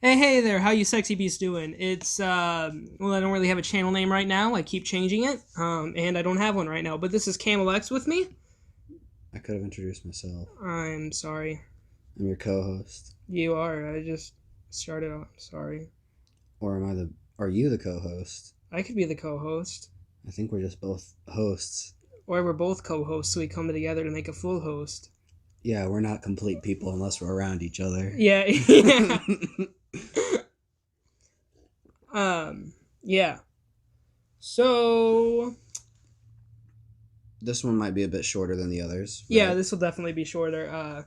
Hey there, how you sexy beast doing? Well, I don't really have a channel name right now. I keep changing it, and I don't have one right now. But this is Camel X with me. I could have introduced myself. I'm sorry. I'm your co-host. You are. I just started off. Sorry. Or are you the co-host? I could be the co-host. I think we're just both hosts. Or we're both co-hosts, so we come together to make a full host. Yeah, we're not complete people unless we're around each other. Yeah, yeah. Yeah. So... This one might be a bit shorter than the others. Right? Yeah, right? this will definitely be shorter.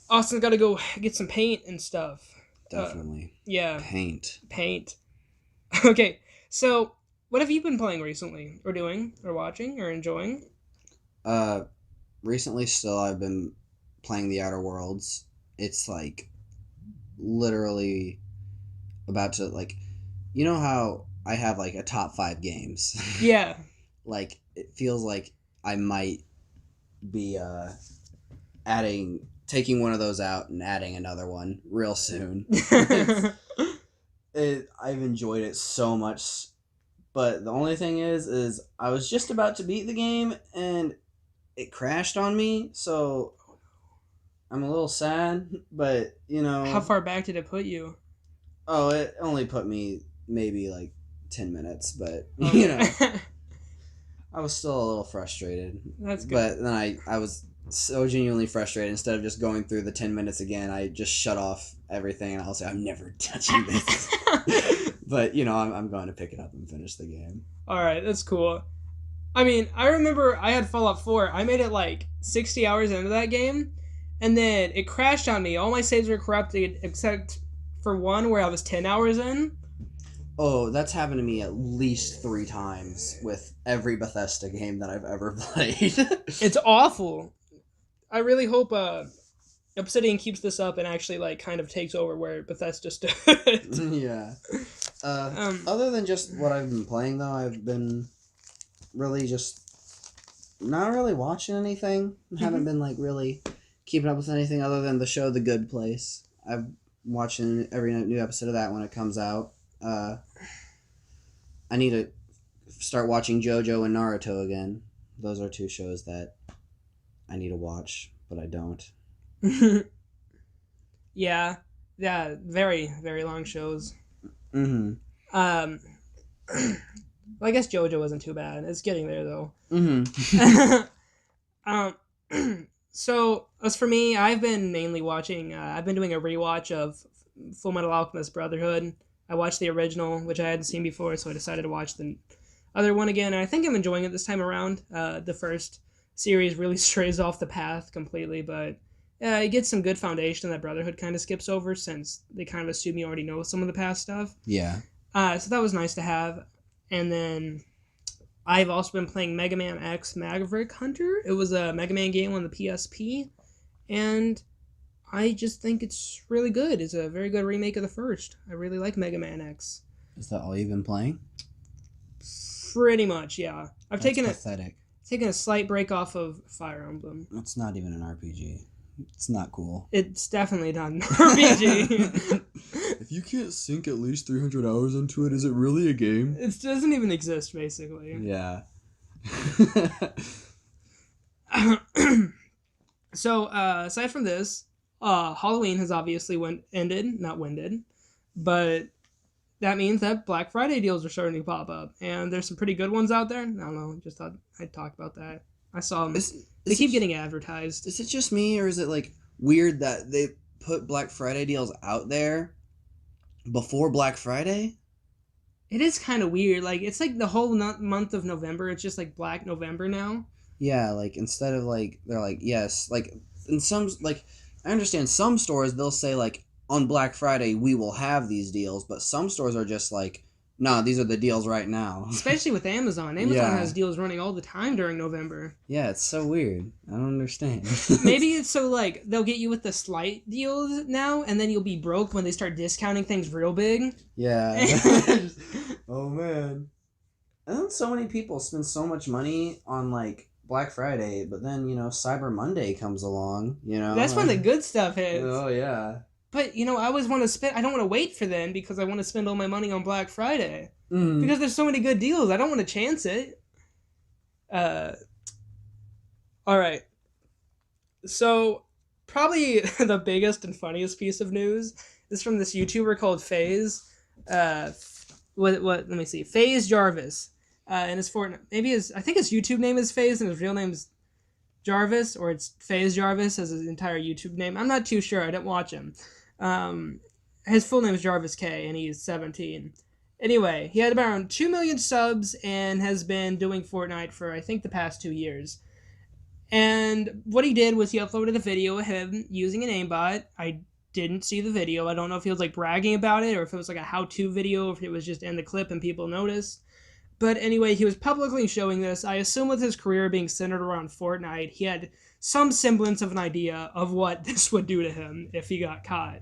Austin's got to go get some paint and stuff. Definitely. Yeah. Paint. Okay, so what have you been playing recently, or doing, or watching, or enjoying? Recently still I've been playing The Outer Worlds. It's like literally about to you know how I have like a top 5 games. Yeah. Like it feels like I might be taking one of those out and adding another one real soon. I've enjoyed it so much, but the only thing is I was just about to beat the game and it crashed on me, so I'm a little sad, but How far back did it put you? Oh, it only put me maybe like 10 minutes, but I was still a little frustrated. That's good. But then I was so genuinely frustrated. Instead of just going through the 10 minutes again, I just shut off everything and I'll say, I'm never touching this. But, I'm going to pick it up and finish the game. Alright, that's cool. I mean, I remember I had Fallout 4. I made it like 60 hours into that game, and then it crashed on me. All my saves were corrupted except for one where I was 10 hours in. Oh, that's happened to me at least 3 times with every Bethesda game that I've ever played. It's awful. I really hope Obsidian keeps this up and actually kind of takes over where Bethesda stood. Yeah. Other than just what I've been playing, though, I've been really just not really watching anything. Haven't been really keeping up with anything other than the show The Good Place. I'm watching every new episode of that when it comes out. I need to start watching JoJo and Naruto again. Those are 2 shows that I need to watch, but I don't. Yeah, very, very long shows. Mm-hmm. Well, I guess JoJo wasn't too bad. It's getting there, though. Mm-hmm. So, as for me, I've been mainly watching... I've been doing a rewatch of Full Metal Alchemist Brotherhood. I watched the original, which I hadn't seen before, so I decided to watch the other one again, and I think I'm enjoying it this time around. The first series really strays off the path completely, but it gets some good foundation that Brotherhood kind of skips over, since they kind of assume you already know some of the past stuff. Yeah. So that was nice to have. And then I've also been playing Mega Man X Maverick Hunter. It was a Mega Man game on the PSP, and I just think it's really good. It's a very good remake of the first. I really like Mega Man X. Is that all you've been playing? Pretty much, yeah. I've taken a slight break off of Fire Emblem. It's not even an RPG. It's not cool. It's definitely not an RPG. If you can't sink at least 300 hours into it, is it really a game? It doesn't even exist, basically. Yeah. So, aside from this, Halloween has obviously not wended, but that means that Black Friday deals are starting to pop up, and there's some pretty good ones out there. I don't know, just thought I'd talk about that. I saw them. They keep getting advertised. Is it just me, or is it weird that they put Black Friday deals out there before Black Friday? It is kind of weird. It's the whole month of November. It's just Black November now. Yeah, instead of they're yes, in some I understand some stores they'll say on Black Friday we will have these deals, but some stores are just nah, these are the deals right now. Especially with Amazon. Amazon has deals running all the time during November. Yeah, it's so weird. I don't understand. Maybe it's so they'll get you with the slight deals now, and then you'll be broke when they start discounting things real big. Yeah. Oh man. And then so many people spend so much money on Black Friday, but then Cyber Monday comes along. That's when the good stuff hits. Oh yeah. But, I always want to spend... I don't want to wait for them because I want to spend all my money on Black Friday. Mm. Because there's so many good deals. I don't want to chance it. Alright. So, probably the biggest and funniest piece of news is from this YouTuber called Faze. Let me see. Faze Jarvis. And his Fortnite... I think his YouTube name is Faze and his real name's Jarvis, or it's Faze Jarvis as his entire YouTube name. I'm not too sure. I didn't watch him. His full name is Jarvis K, and he's 17. Anyway, he had around 2 million subs and has been doing Fortnite for, I think, the past 2 years. And what he did was he uploaded a video of him using an aimbot. I didn't see the video. I don't know if he was, like, bragging about it or if it was, like, a how-to video or if it was just in the clip and people noticed. But anyway, he was publicly showing this. I assume with his career being centered around Fortnite, he had some semblance of an idea of what this would do to him if he got caught.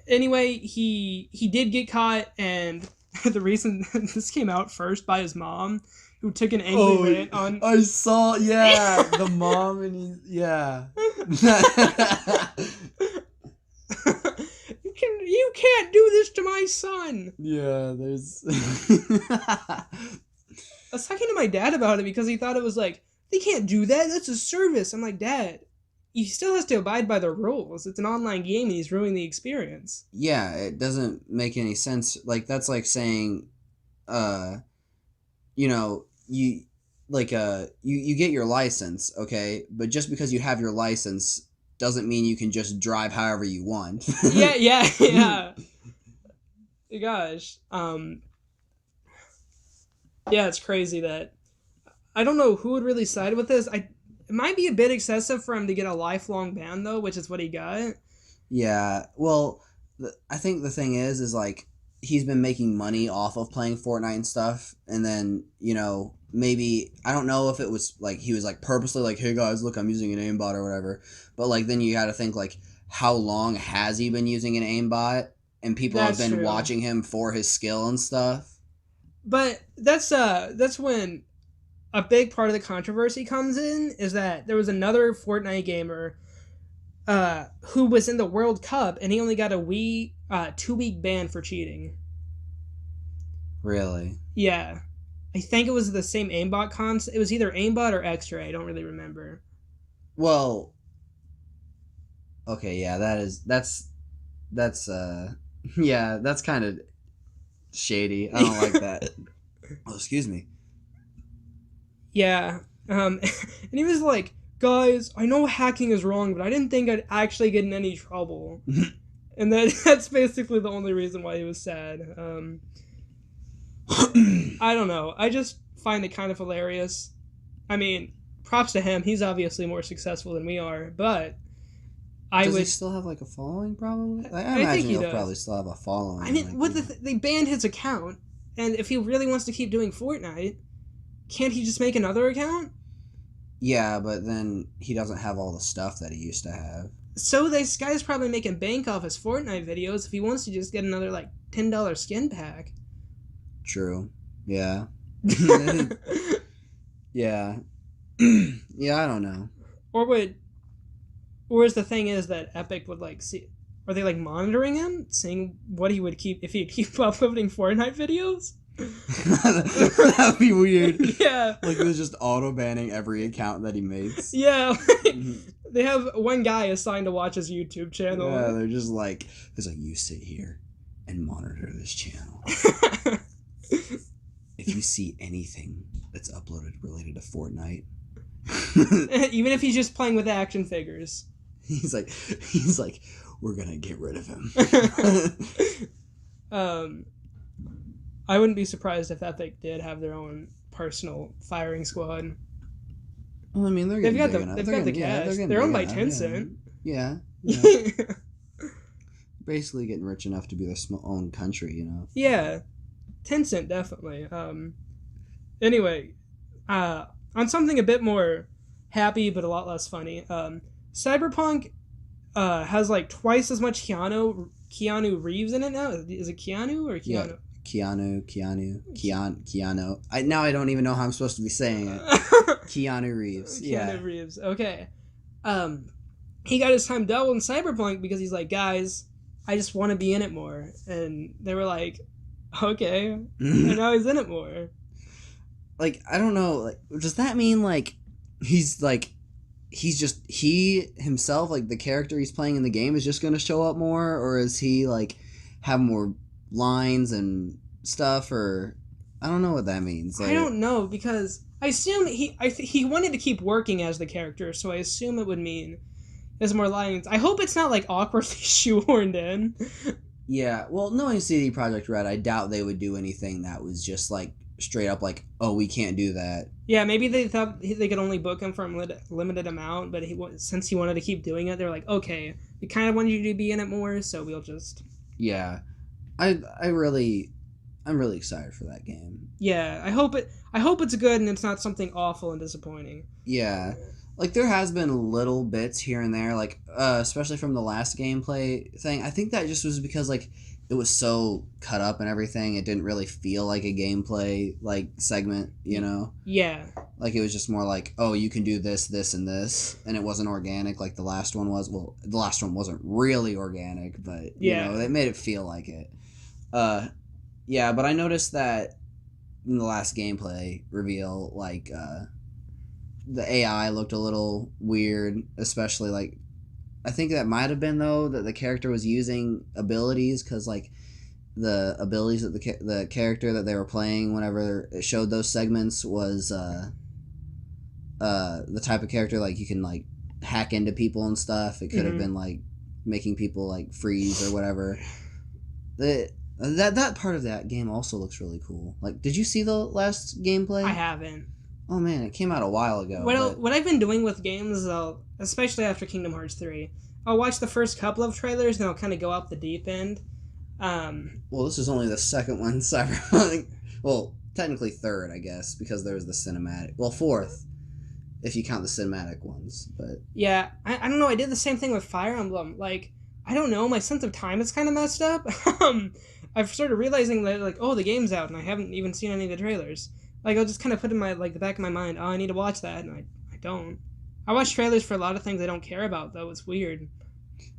Anyway, he did get caught, and the reason this came out first by his mom, who took an angry rant on... I saw, the mom and yeah. You can't do this to my son. Yeah, there's... I was talking to my dad about it because he thought it was like, they can't do that. That's a service. I'm like, Dad, he still has to abide by the rules. It's an online game and he's ruining the experience. Yeah, it doesn't make any sense. Like, that's like saying, you get your license, okay? But just because you have your license doesn't mean you can just drive however you want. yeah. Gosh. Yeah, it's crazy that... I don't know who would really side with this. It might be a bit excessive for him to get a lifelong ban, though, which is what he got. Yeah, well, I think the thing is like, he's been making money off of playing Fortnite and stuff, and then, maybe, I don't know if it was, like, he was, like, purposely like, hey, guys, look, I'm using an aimbot or whatever, but, like, then you gotta think, like, how long has he been using an aimbot, and people have been watching him for his skill and stuff? But that's when a big part of the controversy comes in, is that there was another Fortnite gamer who was in the World Cup, and he only got a 2-week ban for cheating. Really? Yeah. I think it was the same aimbot concept. It was either aimbot or X-ray. I don't really remember. Well, okay, yeah, that's yeah, that's kind of shady. I don't like that. Oh, excuse me. Yeah. And he was like, guys, I know hacking is wrong, but I didn't think I'd actually get in any trouble. And that's basically the only reason why he was sad. I don't know. I just find it kind of hilarious. I mean, props to him. He's obviously more successful than we are, but Does he still have, like, a following, probably? I imagine he'll probably still have a following. I mean, they banned his account, and if he really wants to keep doing Fortnite, can't he just make another account? Yeah, but then he doesn't have all the stuff that he used to have. So this guy's probably making bank off his Fortnite videos if he wants to just get another, like, $10 skin pack. True. Yeah. Yeah. Yeah, I don't know. Or is the thing is that Epic would, like, see... Are they, like, monitoring him? Seeing what he would keep... If he'd keep uploading Fortnite videos? That'd be weird. Yeah. Like, it was just auto-banning every account that he makes. Yeah. They have one guy assigned to watch his YouTube channel. Yeah, they're just like... It's like, you sit here and monitor this channel. If you see anything that's uploaded related to Fortnite... Even if he's just playing with action figures. He's like, we're gonna get rid of him. I wouldn't be surprised if Epic did have their own personal firing squad. Well, I mean, they've got the cash. They're owned by Tencent. Yeah. Basically getting rich enough to be their own country, you know? Yeah. Tencent, definitely. Anyway, on something a bit more happy but a lot less funny, Cyberpunk has like twice as much Keanu Reeves in it now. Is it Keanu or Keanu? Yeah. Keanu. Now I don't even know how I'm supposed to be saying it. Keanu Reeves. Keanu Reeves. Okay. he got his time doubled in Cyberpunk because he's like, guys, I just want to be in it more. And they were like, okay. And now he's in it more. Like, I don't know. Like, does that mean, like, he's just, he himself, like, the character he's playing in the game is just going to show up more? Or is he, like, have more lines and stuff? Or, I don't know what that means. Like, I don't know, because I assume he wanted to keep working as the character, so I assume it would mean there's more lines. I hope it's not, like, awkwardly shoehorned in. Yeah, well, knowing CD Projekt Red, I doubt they would do anything that was just, like, straight up like, oh, we can't do that. Yeah, maybe they thought they could only book him for a limited amount, but since he wanted to keep doing it, they're like, okay, we kind of wanted you to be in it more, so we'll just... Yeah. I'm really excited for that game. Yeah, I hope it's good and it's not something awful and disappointing. Yeah. Like, there has been little bits here and there, like, especially from the last gameplay thing. I think that just was because, like, it was so cut up and everything, it didn't really feel like a gameplay, like, segment, you know? Yeah. Like, it was just more like, oh, you can do this, this, and this, and it wasn't organic like the last one was. Well, the last one wasn't really organic, but, you know, they made it feel like it. Yeah, but I noticed that in the last gameplay reveal, like, the AI looked a little weird, especially, like, I think that might have been, though, that the character was using abilities, because, like, the abilities that the character that they were playing whenever it showed those segments was the type of character, like, you can, like, hack into people and stuff. It could have been, like, making people, like, freeze or whatever. That part of that game also looks really cool. Like, did you see the last gameplay? I haven't. Oh man, it came out a while ago. What I've been doing with games, especially after Kingdom Hearts 3, I'll watch the first couple of trailers and I'll kind of go out the deep end. Well, this is only the second one, Cyberpunk. Well, technically third, I guess, because there was the cinematic. Well, fourth, if you count the cinematic ones. But yeah, I don't know. I did the same thing with Fire Emblem. Like, I don't know. My sense of time is kind of messed up. I've started realizing that, like, oh, the game's out and I haven't even seen any of the trailers. Like, I'll just kind of put in my, like, the back of my mind, oh, I need to watch that, and I don't. I watch trailers for a lot of things I don't care about, though. It's weird.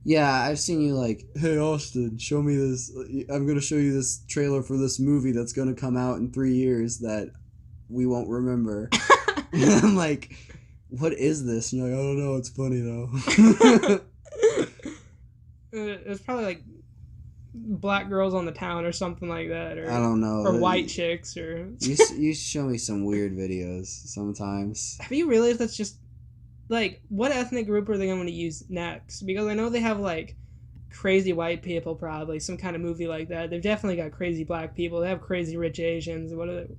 Yeah, I've seen you like, hey, Austin, show me this. I'm going to show you this trailer for this movie that's going to come out in 3 years that we won't remember. And I'm like, what is this? And you're like, I don't know, it's funny, though. It's probably, like, Black Girls on the Town or something like that, or I don't know, or White Chicks, or you show me some weird videos sometimes. Have you realized that's just, like, what ethnic group are they going to use next? Because I know they have, like, crazy white people, probably some kind of movie like that. They've definitely got crazy black people. They have crazy rich Asians. What are they,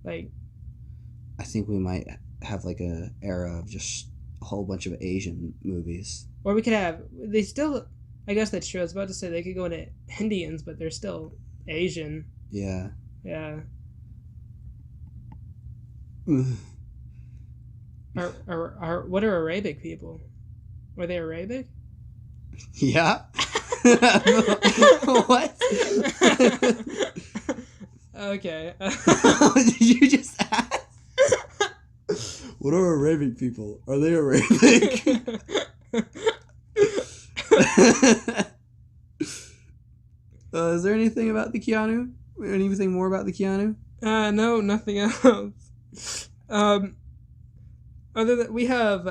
like? I think we might have, like, a era of just a whole bunch of Asian movies. Or we could have, they still, I guess that's true. I was about to say they could go into Indians, but they're still Asian. Yeah. Yeah. What are Arabic people? Were they Arabic? Yeah. What? Okay. Did you just ask? What are Arabic people? Are they Arabic? Is there anything about the Keanu? Anything more about the Keanu? No, nothing else. Other than we have,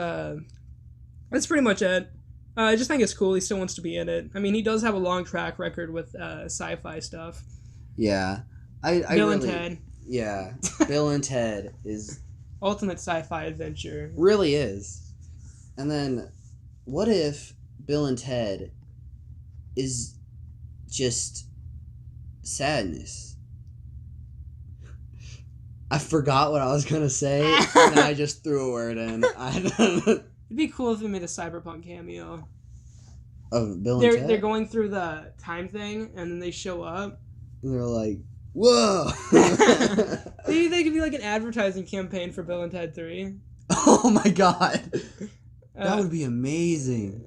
that's pretty much it. I just think it's cool. He still wants to be in it. I mean, he does have a long track record with sci-fi stuff. Yeah, Bill and Ted. Yeah, Bill and Ted is ultimate sci-fi adventure. Really is. And then, what if Bill and Ted is just sadness? I forgot what I was gonna say, and I just threw a word in. It'd be cool if they made a Cyberpunk cameo. Of Bill and Ted? They're going through the time thing, and then they show up. And they're like, whoa! Maybe they could be like an advertising campaign for Bill and Ted 3. Oh my god! That would be amazing.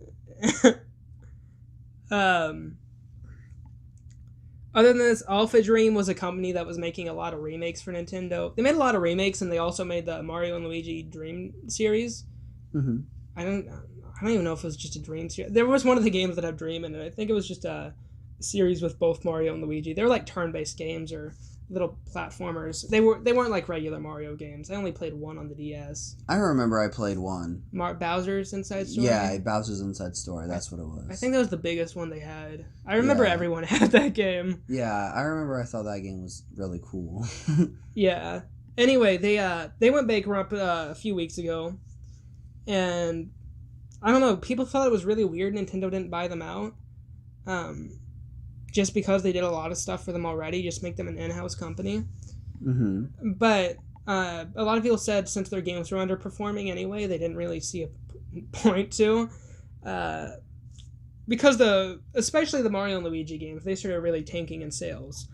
Other than this, Alpha Dream was a company that was making a lot of remakes for Nintendo. They made a lot of remakes, and they also made the Mario and Luigi Dream series. Mm-hmm. I I don't even know if it was just a Dream series. There was one of the games that had Dream in it. I think it was just a series with both Mario and Luigi. They were like turn-based games or little platformers. They weren't like regular Mario games. I only played one on the DS. I remember I played one. Bowser's Inside Story? Yeah, Bowser's Inside Story. That's what it was. I think that was the biggest one they had. I remember everyone had that game. Yeah, I remember I thought that game was really cool. Yeah. Anyway, they went bankrupt a few weeks ago. And I don't know, people thought it was really weird Nintendo didn't buy them out. Just because they did a lot of stuff for them already, just make them an in-house company. Mm-hmm. But a lot of people said since their games were underperforming anyway, they didn't really see a point to. Because especially the Mario and Luigi games, they started really tanking in sales.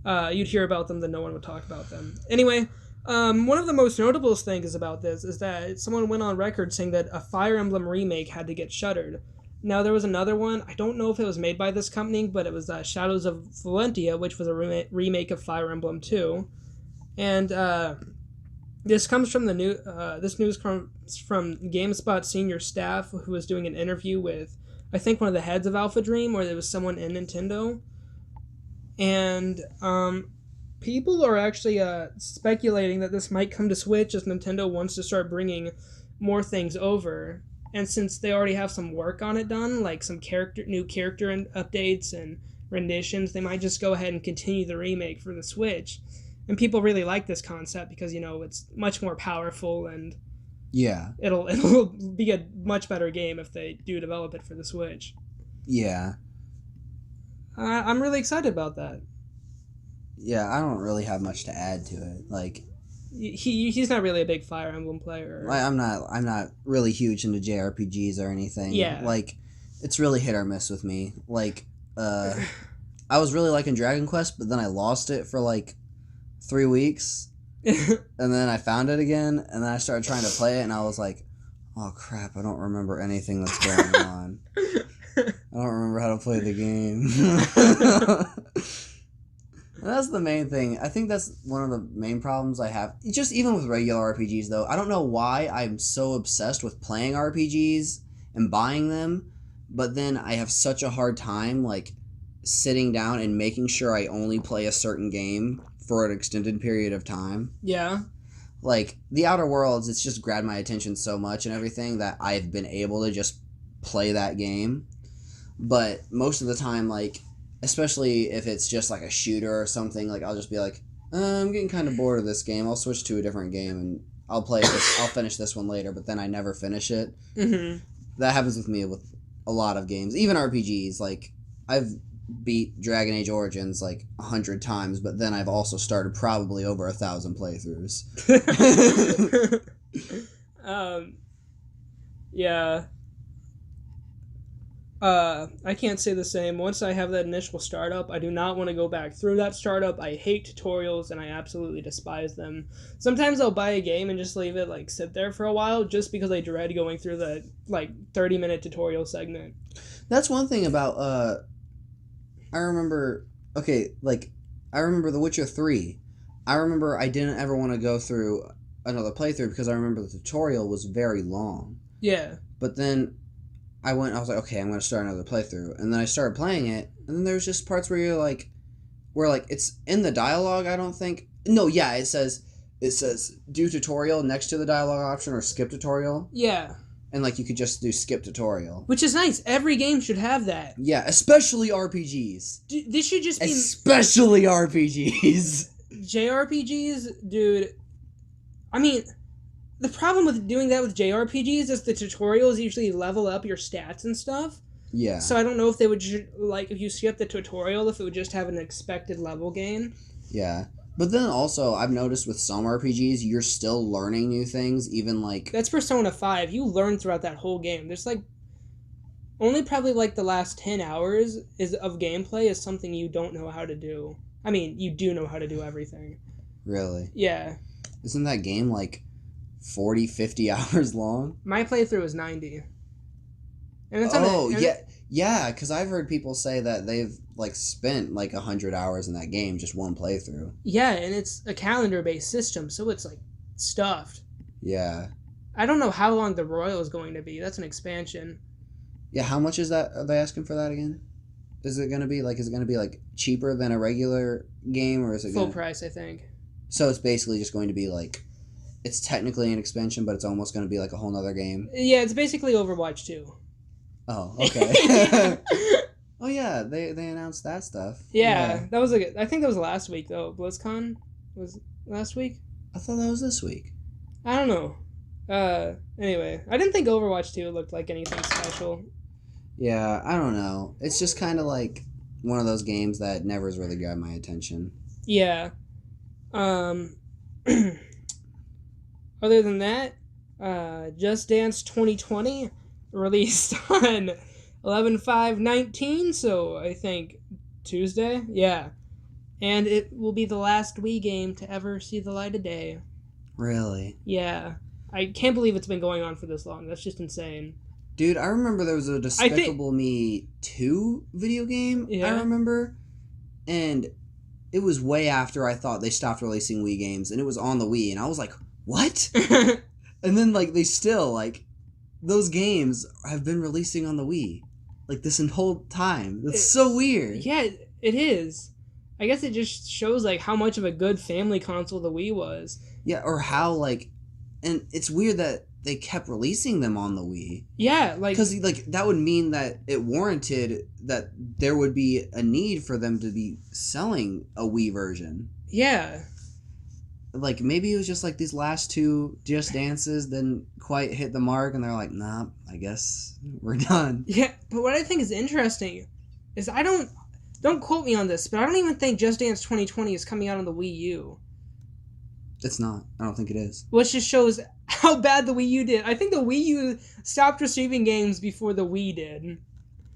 You'd hear about them, then no one would talk about them. Anyway, one of the most notable things about this is that someone went on record saying that a Fire Emblem remake had to get shuttered. Now, there was another one. I don't know if it was made by this company, but it was Shadows of Valentia, which was a remake of Fire Emblem 2. And this comes from this news comes from GameSpot senior staff who was doing an interview with, I think, one of the heads of Alpha Dream, or there was someone in Nintendo. And people are actually speculating that this might come to Switch as Nintendo wants to start bringing more things over. And since they already have some work on it done, like some new character updates and renditions, they might just go ahead and continue the remake for the Switch. And people really like this concept because, it's much more powerful and it'll be a much better game if they do develop it for the Switch. Yeah. I'm really excited about that. Yeah, I don't really have much to add to it. Like, he's not really a big Fire Emblem player. I'm not really huge into JRPGs or anything. Yeah. Like, it's really hit or miss with me. Like, I was really liking Dragon Quest, but then I lost it for like 3 weeks. And then I found it again, and then I started trying to play it, and I was like, oh crap, I don't remember anything that's going on. I don't remember how to play the game. And that's the main thing. I think that's one of the main problems I have. Just even with regular RPGs, though. I don't know why I'm so obsessed with playing RPGs and buying them, but then I have such a hard time, like, sitting down and making sure I only play a certain game for an extended period of time. Yeah. Like, The Outer Worlds, it's just grabbed my attention so much and everything that I've been able to just play that game. But most of the time, like, especially if it's just like a shooter or something, like I'll just be like, I'm getting kind of bored of this game. I'll switch to a different game and I'll play this. I'll finish this one later, but then I never finish it. Mm-hmm. That happens with me with a lot of games, even RPGs. Like, I've beat Dragon Age Origins like 100 times, but then I've also started probably over 1,000 playthroughs. Yeah. I can't say the same. Once I have that initial startup, I do not want to go back through that startup. I hate tutorials, and I absolutely despise them. Sometimes I'll buy a game and just leave it, like, sit there for a while, just because I dread going through the, like, 30-minute tutorial segment. That's one thing about, I remember The Witcher 3. I remember I didn't ever want to go through another playthrough because I remember the tutorial was very long. Yeah. But then I was like, okay, I'm going to start another playthrough. And then I started playing it, and then there's just parts where you're like, it's in the dialogue, I don't think. No, yeah, it says do tutorial next to the dialogue option or skip tutorial. Yeah. And, like, you could just do skip tutorial. Which is nice. Every game should have that. Yeah, especially RPGs. This should just be... Especially RPGs. JRPGs, dude. I mean... The problem with doing that with JRPGs is the tutorials usually level up your stats and stuff. Yeah. So I don't know if they would, if you skip the tutorial, if it would just have an expected level gain. Yeah. But then also, I've noticed with some RPGs, you're still learning new things, even like... That's Persona 5. You learn throughout that whole game. There's only probably the last 10 hours of gameplay is something you don't know how to do. I mean, you do know how to do everything. Really? Yeah. Isn't that game 40, 50 hours long? My playthrough is 90. And it's yeah, because I've heard people say that they've spent 100 hours in that game, just one playthrough. Yeah, and it's a calendar-based system, so it's stuffed. Yeah. I don't know how long the Royal is going to be. That's an expansion. Yeah, how much is that? Are they asking for that again? Is it gonna be like cheaper than a regular game, or is it full price? I think. So it's basically just going to be like, it's technically an expansion, but it's almost going to be like a whole nother game. Yeah, it's basically Overwatch 2. Oh, okay. Oh yeah, they announced that stuff. Yeah, that was I think that was last week though. BlizzCon was last week. I thought that was this week. I don't know. Anyway, I didn't think Overwatch 2 looked like anything special. Yeah, I don't know. It's just kind of like one of those games that never has really grabbed my attention. Yeah. Other than that, Just Dance 2020 released on 11/5/19, so I think Tuesday. Yeah. And it will be the last Wii game to ever see the light of day. Really? Yeah. I can't believe it's been going on for this long. That's just insane. Dude, I remember there was a Despicable Me 2 video game, I remember, and it was way after I thought they stopped releasing Wii games, and it was on the Wii, and I was like, what? And then, like, they still, like, those games have been releasing on the Wii, like, this whole time. That's so weird. Yeah, it is. I guess it just shows, like, how much of a good family console the Wii was. Yeah, or how, like, and it's weird that they kept releasing them on the Wii. Yeah, like... Because, like, that would mean that it warranted that there would be a need for them to be selling a Wii version. Yeah. Like, maybe it was just, like, these last two Just Dances didn't quite hit the mark, and they're like, nah, I guess we're done. Yeah, but what I think is interesting is don't quote me on this, but I don't even think Just Dance 2020 is coming out on the Wii U. It's not. I don't think it is. Which just shows how bad the Wii U did. I think the Wii U stopped receiving games before the Wii did.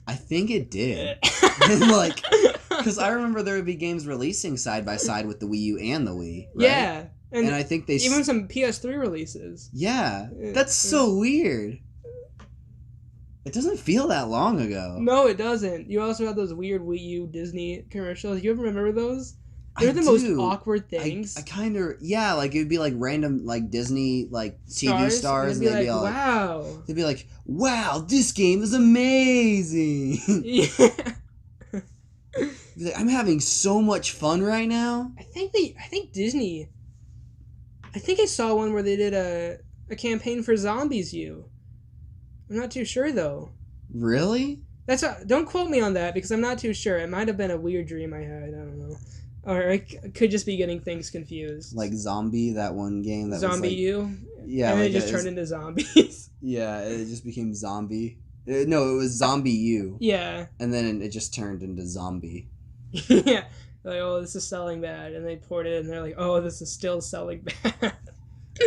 I think it did. And, like, because I remember there would be games releasing side by side with the Wii U and the Wii, right? Yeah. And I think they... Even some PS3 releases. Yeah. That's so weird. It doesn't feel that long ago. No, it doesn't. You also have those weird Wii U Disney commercials. You ever remember those? They're the most awkward things. I kind of... Yeah, like, it would be, like, random, like, Disney, like, TV stars. And they'd be like, wow. They'd be like, wow, this game is amazing. Yeah. Like, I'm having so much fun right now. I think Disney... I think I saw one where they did a campaign for Zombies U. I'm not too sure, though. Really? Don't quote me on that, because I'm not too sure. It might have been a weird dream I had. I don't know. Or I could just be getting things confused. Like Zombie, that one game that Zombie was like, U? Yeah. And like it just turned into zombies. Yeah, it just became Zombie. No, it was Zombie U. Yeah. And then it just turned into Zombie. Yeah. Like, oh, this is selling bad. And they poured it in, and they're like, oh, this is still selling bad.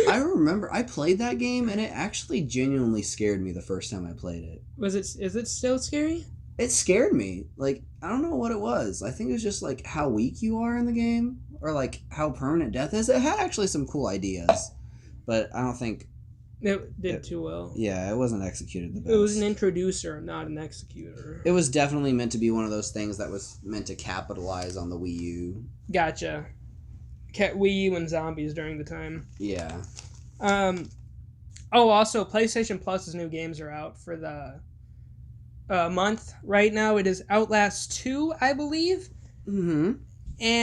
I remember I played that game, and it actually genuinely scared me the first time I played it. Is it still scary? It scared me. Like, I don't know what it was. I think it was just, like, how weak you are in the game, or, like, how permanent death is. It had actually some cool ideas, but I don't think... It did too well. Yeah, it wasn't executed the best. It was an introducer, not an executor. It was definitely meant to be one of those things that was meant to capitalize on the Wii U. Gotcha. Wii U and zombies during the time. Yeah. Oh, also, PlayStation Plus's new games are out for the month. Right now, it is Outlast 2, I believe. Mm-hmm. And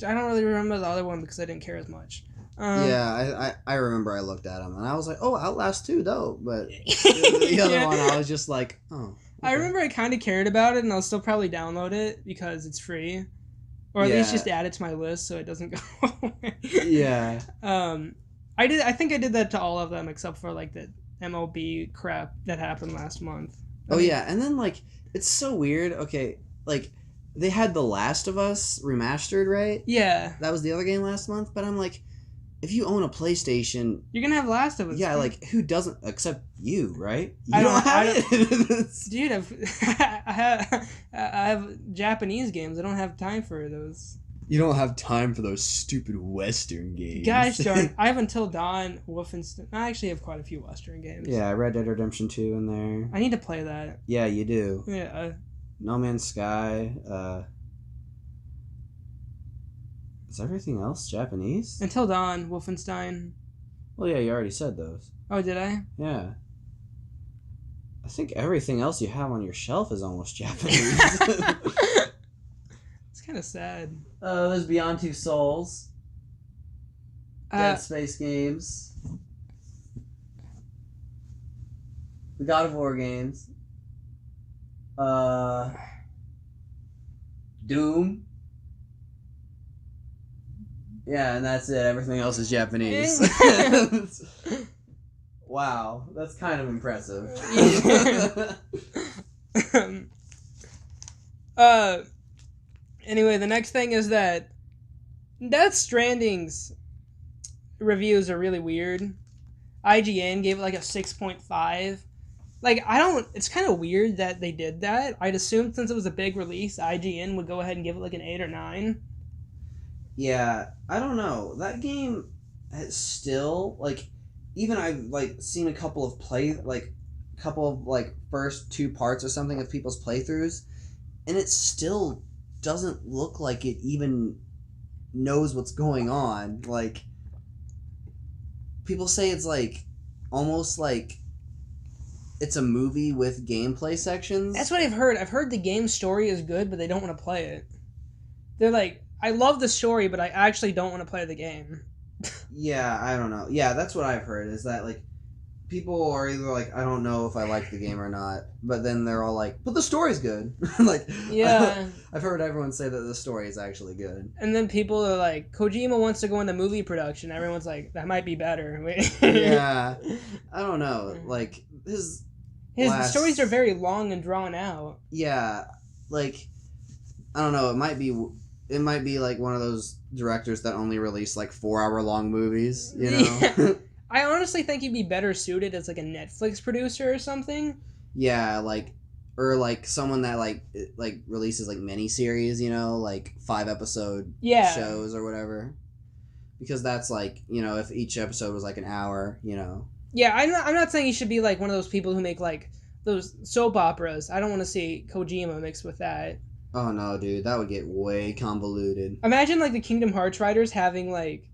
I don't really remember the other one because I didn't care as much. Yeah, I remember I looked at them and I was like, oh, Outlast 2, dope. But the other one, I was just like, oh. Okay. I remember I kind of cared about it, and I'll still probably download it because it's free. Or at least just add it to my list so it doesn't go away. Yeah. I think I did that to all of them except for, like, the MLB crap that happened last month. Yeah, and then, like, it's so weird. Okay, like, they had The Last of Us remastered, right? Yeah. That was the other game last month, but I'm like, if you own a PlayStation... You're gonna have Last of Us. Yeah, like, who doesn't... Except you, right? You I don't have it. Dude, I have Japanese games. I don't have time for those. You don't have time for those stupid Western games. Gosh darn. I have Until Dawn, Wolfenstein. I actually have quite a few Western games. Yeah, Red Dead Redemption 2 in there. I need to play that. Yeah, you do. Yeah. No Man's Sky. Is everything else Japanese? Until Dawn, Wolfenstein. Well, yeah, you already said those. Oh, did I? Yeah. I think everything else you have on your shelf is almost Japanese. It's kind of sad. There's Beyond Two Souls. Dead Space games. The God of War games. Doom. Yeah, and that's it. Everything else is Japanese. Wow, that's kind of impressive. Anyway, the next thing is that Death Stranding's reviews are really weird. IGN gave it like a 6.5. Like, it's kind of weird that they did that. I'd assumed since it was a big release, IGN would go ahead and give it like an 8 or 9. Yeah, I don't know. That game is still, like, even I've, like, seen a couple of first 2 parts or something of people's playthroughs, and it still doesn't look like it even knows what's going on. Like, people say it's, like, almost like it's a movie with gameplay sections. That's what I've heard. I've heard the game story is good, but they don't want to play it. They're like, I love the story, but I actually don't want to play the game. Yeah, I don't know. Yeah, that's what I've heard, is that, like, people are either like, I don't know if I like the game or not, but then they're all like, but the story's good. Like, yeah. I've heard everyone say that the story is actually good. And then people are like, Kojima wants to go into movie production. Everyone's like, that might be better. Yeah. I don't know. Like, his stories are very long and drawn out. Yeah. Like, I don't know. It might be like one of those directors that only release like 4-hour long movies, you know? Yeah. I honestly think he'd be better suited as like a Netflix producer or something. Yeah, like, or like someone that like releases like miniseries, you know, like 5-episode shows or whatever. Because that's like, you know, if each episode was like an hour, you know. Yeah, I'm not saying he should be like one of those people who make like those soap operas. I don't want to see Kojima mixed with that. Oh no, dude, that would get way convoluted. Imagine like the Kingdom Hearts writers having like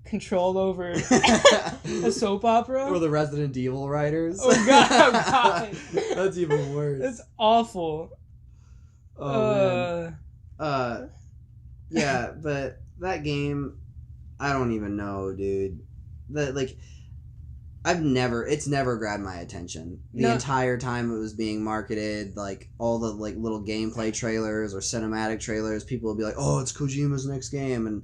control over a soap opera. Or the Resident Evil writers. Oh god. That's even worse. That's awful. Oh man. Yeah, but that game, I don't even know, dude. That, like, it's never grabbed my attention. The entire time it was being marketed, like, all the, like, little gameplay trailers or cinematic trailers, people would be like, oh, it's Kojima's next game. And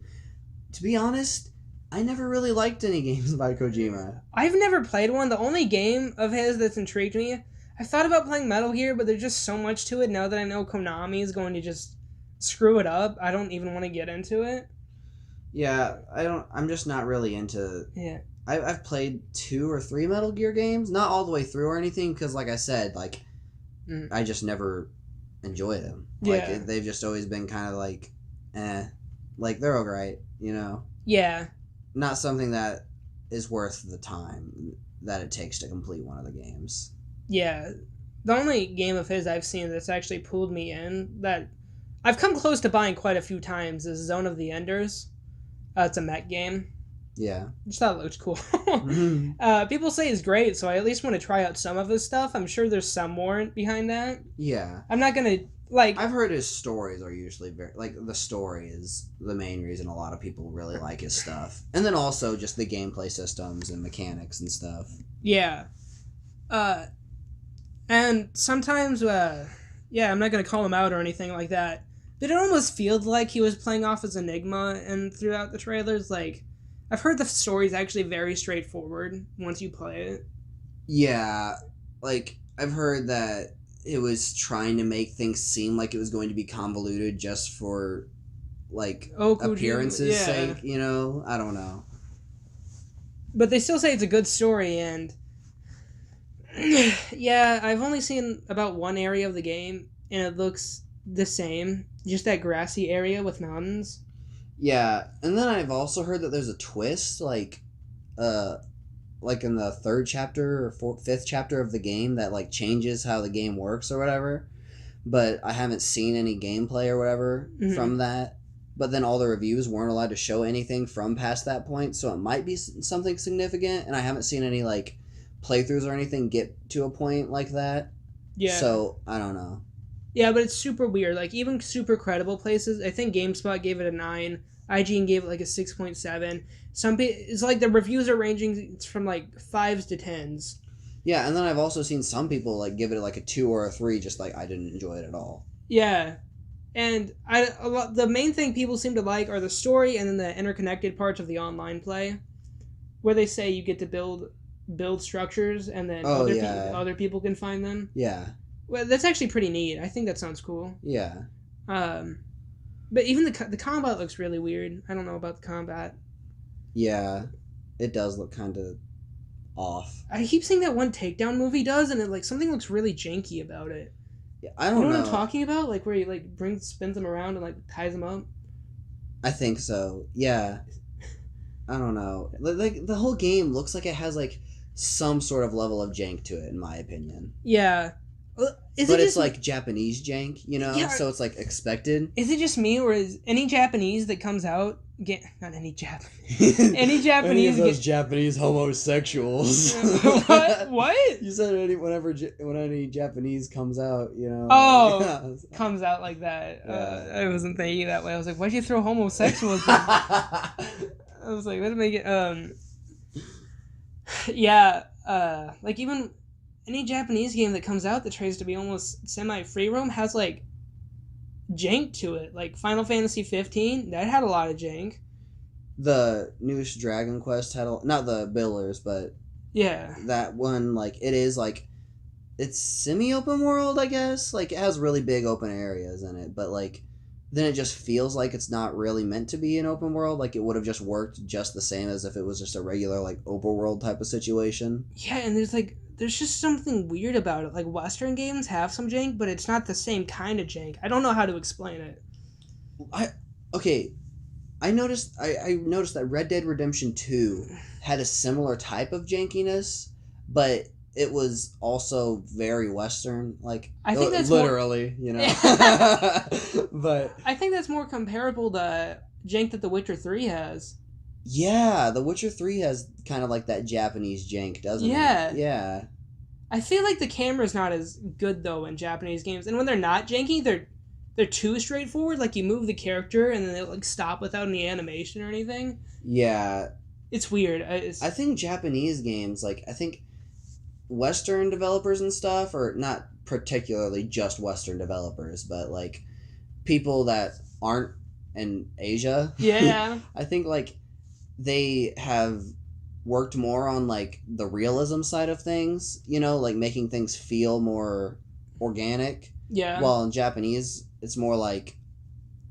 to be honest, I never really liked any games by Kojima. I've never played one. The only game of his that's intrigued me, I thought about playing Metal Gear, but there's just so much to it now that I know Konami is going to just screw it up. I don't even want to get into it. Yeah, I'm just not really into... Yeah. I've played 2 or 3 Metal Gear games, not all the way through or anything, because like I said, like, I just never enjoy them. Like, they've just always been kind of like, like, they're alright, you know? Yeah. Not something that is worth the time that it takes to complete one of the games. Yeah. The only game of his I've seen that's actually pulled me in, that I've come close to buying quite a few times, is Zone of the Enders. It's a mech game. Yeah. I just thought it looked cool. People say it's great, so I at least want to try out some of his stuff. I'm sure there's some warrant behind that. Yeah. I'm not going to, like... I've heard his stories are usually very... Like, the story is the main reason a lot of people really like his stuff. And then also just the gameplay systems and mechanics and stuff. Yeah. And sometimes, I'm not going to call him out or anything like that, but it almost feels like he was playing off as Enigma and throughout the trailers, like... I've heard the story's actually very straightforward once you play it. Yeah, like, I've heard that it was trying to make things seem like it was going to be convoluted just for, like, appearances' sake, you know? I don't know. But they still say it's a good story, and... yeah, I've only seen about one area of the game, and it looks the same. Just that grassy area with mountains. Yeah, and then I've also heard that there's a twist, like in the 3rd chapter or 5th chapter of the game that, like, changes how the game works or whatever, but I haven't seen any gameplay or whatever from that, but then all the reviews weren't allowed to show anything from past that point, so it might be something significant, and I haven't seen any, like, playthroughs or anything get to a point like that. Yeah. So, I don't know. Yeah, but it's super weird. Like, even super credible places, I think GameSpot gave it a 9, IGN gave it, like, a 6.7. It's like the reviews are ranging from, like, 5s to 10s. Yeah, and then I've also seen some people, like, give it, like, a 2 or a 3, just like, I didn't enjoy it at all. Yeah. And the main thing people seem to like are the story and then the interconnected parts of the online play, where they say you get to build structures and then other people can find them. Yeah. Well, that's actually pretty neat. I think that sounds cool. Yeah. But even the combat looks really weird. I don't know about the combat. Yeah, it does look kind of off. I keep seeing that one Takedown movie does, and it like something looks really janky about it. Yeah, I don't know what I'm talking about? Like where he like spins them around and like ties them up. I think so. Yeah. I don't know. Like the whole game looks like it has like some sort of level of jank to it, in my opinion. Yeah. It's like Japanese jank, you know? Yeah, so it's like expected. Is it just me, or is any Japanese that comes out not any Japanese any Japanese any of those Japanese homosexuals? What? You said when any Japanese comes out, you know. Oh, comes out like that. Yeah. I wasn't thinking that way. I was like, why'd you throw homosexuals in? I was like, let's make it yeah, like even any Japanese game that comes out that tries to be almost semi-free roam has like jank to it. Like Final Fantasy 15, that had a lot of jank. The newest Dragon Quest had not the Billers, but yeah, that one, like, it is like, it's semi-open world, I guess. Like, it has really big open areas in it, but like then it just feels like it's not really meant to be an open world. Like it would have just worked just the same as if it was just a regular like open world type of situation. Yeah, and there's just something weird about it. Like Western games have some jank, but it's not the same kind of jank. I don't know how to explain it. I noticed that Red Dead Redemption 2 had a similar type of jankiness, but it was also very Western. Like I think that's literally, you know. But I think that's more comparable to jank that The Witcher 3 has. Yeah, The Witcher 3 has kind of like that Japanese jank, doesn't it? Yeah. I feel like the camera's not as good though in Japanese games, and when they're not janky, they're too straightforward. Like you move the character and then they like stop without any animation or anything. Yeah, it's weird. I think Japanese games, like I think Western developers and stuff, or not particularly just Western developers, but like people that aren't in Asia. Yeah, I think like they have worked more on like the realism side of things, you know, like making things feel more organic. Yeah. While in Japanese, it's more like,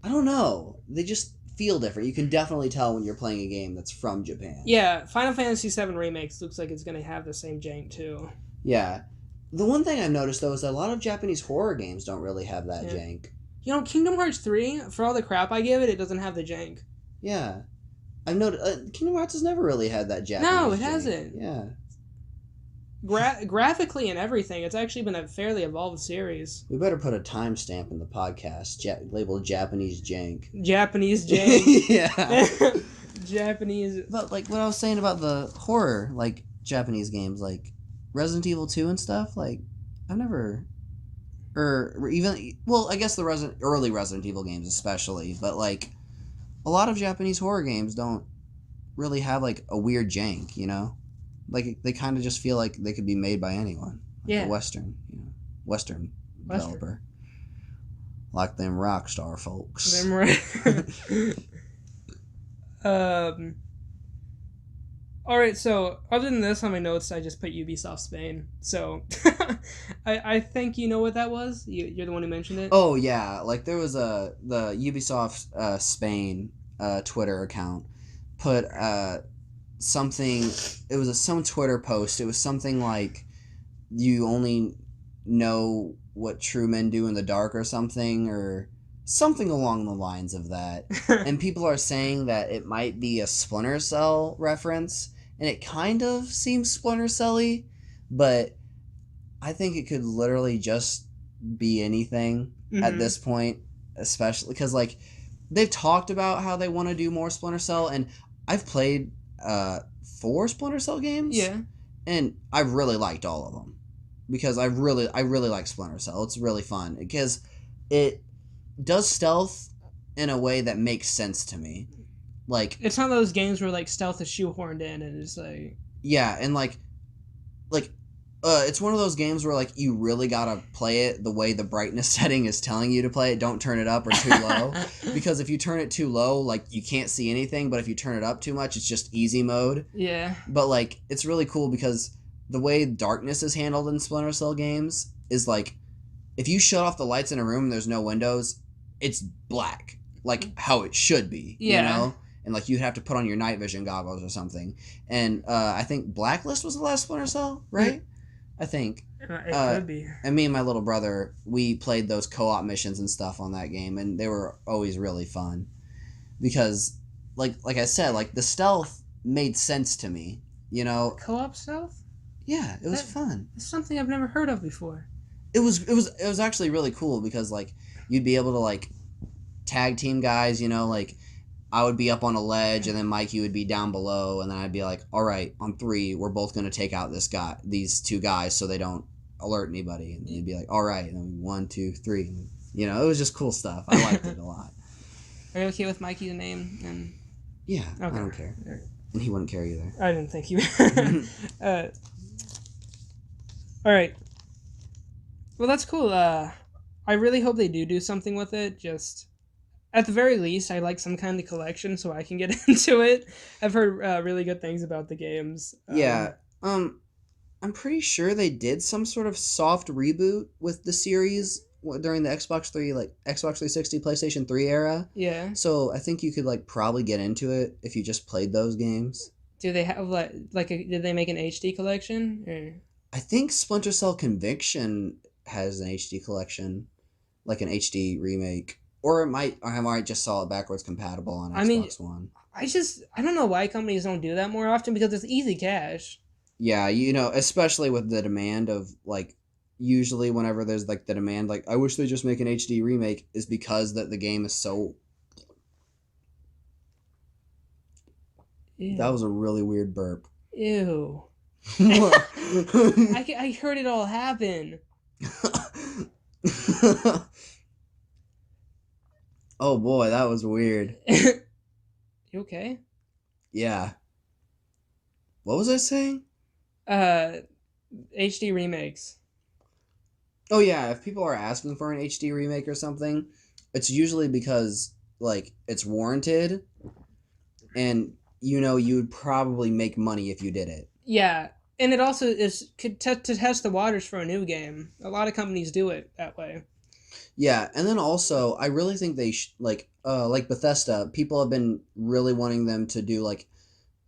I don't know, they just feel different. You can definitely tell when you're playing a game that's from Japan. Yeah, Final Fantasy VII Remakes looks like it's going to have the same jank too. Yeah. The one thing I've noticed though is that a lot of Japanese horror games don't really have that jank. You know, Kingdom Hearts 3, for all the crap I give it, it doesn't have the jank. Yeah. I've noticed Kingdom Hearts has never really had that Japanese No, it jank. hasn't. Yeah. Graphically and everything, it's actually been a fairly evolved series. We better put a timestamp in the podcast labeled Japanese jank. Japanese jank. Yeah. Japanese. But like what I was saying about the horror, like Japanese games, like Resident Evil 2 and stuff, like I've never, or even, well, I guess the early Resident Evil games especially, but like a lot of Japanese horror games don't really have like a weird jank, you know? Like they kind of just feel like they could be made by anyone. Like yeah. A Western developer. Like them Rockstar folks. Alright, so other than this on my notes, I just put Ubisoft Spain. So I think you know what that was? You're the one who mentioned it? Oh yeah, like there was the Ubisoft Spain Twitter account put something, it was some Twitter post. It was something like, you only know what true men do in the dark or something along the lines of that. And people are saying that it might be a Splinter Cell reference, and it kind of seems Splinter Cell-y, but I think it could literally just be anything at this point, especially because like they've talked about how they want to do more Splinter Cell, and I've played 4 Splinter Cell games. Yeah. And I've really liked all of them because I really like Splinter Cell. It's really fun because it does stealth in a way that makes sense to me. Like, it's not those games where like stealth is shoehorned in and it's like, yeah, and like it's one of those games where like you really gotta play it the way the brightness setting is telling you to play it. Don't turn it up or too low, because if you turn it too low, like you can't see anything. But if you turn it up too much, it's just easy mode. Yeah. But like it's really cool because the way darkness is handled in Splinter Cell games is like if you shut off the lights in a room and there's no windows, it's black, like how it should be. Yeah. You know. And like you'd have to put on your night vision goggles or something. And I think Blacklist was the last Splinter Cell, right? I think. It could be. And me and my little brother, we played those co-op missions and stuff on that game, and they were always really fun. Because, like I said, like the stealth made sense to me, you know? Co-op stealth? Yeah, it was fun. It's something I've never heard of before. It was actually really cool because like you'd be able to like tag team guys, you know, like I would be up on a ledge, and then Mikey would be down below, and then I'd be like, all right, on 3, we're both going to take out these 2 guys so they don't alert anybody. And he'd be like, all right, and then 1, 2, 3. You know, it was just cool stuff. I liked it a lot. Are you okay with Mikey's name? And yeah, okay. I don't care. And he wouldn't care either. I didn't think you all right. Well, that's cool. I really hope they do something with it. Just at the very least, I like some kind of collection so I can get into it. I've heard really good things about the games. Yeah. I'm pretty sure they did some sort of soft reboot with the series during the Xbox 360, PlayStation 3 era. Yeah. So I think you could like probably get into it if you just played those games. Do they have did they make an HD collection? Or? I think Splinter Cell Conviction has an HD collection, like an HD remake. Or I might just saw it backwards compatible on Xbox One. I don't know why companies don't do that more often because it's easy cash. Yeah, you know, especially with the demand of like, usually whenever there's like the demand, like I wish they just make an HD remake, is because that the game is so. Ew. That was a really weird burp. Ew. I heard it all happen. Oh boy, that was weird. You okay? Yeah. What was I saying? HD remakes. Oh yeah, if people are asking for an HD remake or something, it's usually because like it's warranted, and you know you would probably make money if you did it. Yeah, and it also is to test the waters for a new game. A lot of companies do it that way. Yeah, and then also, I really think they like Bethesda. People have been really wanting them to do like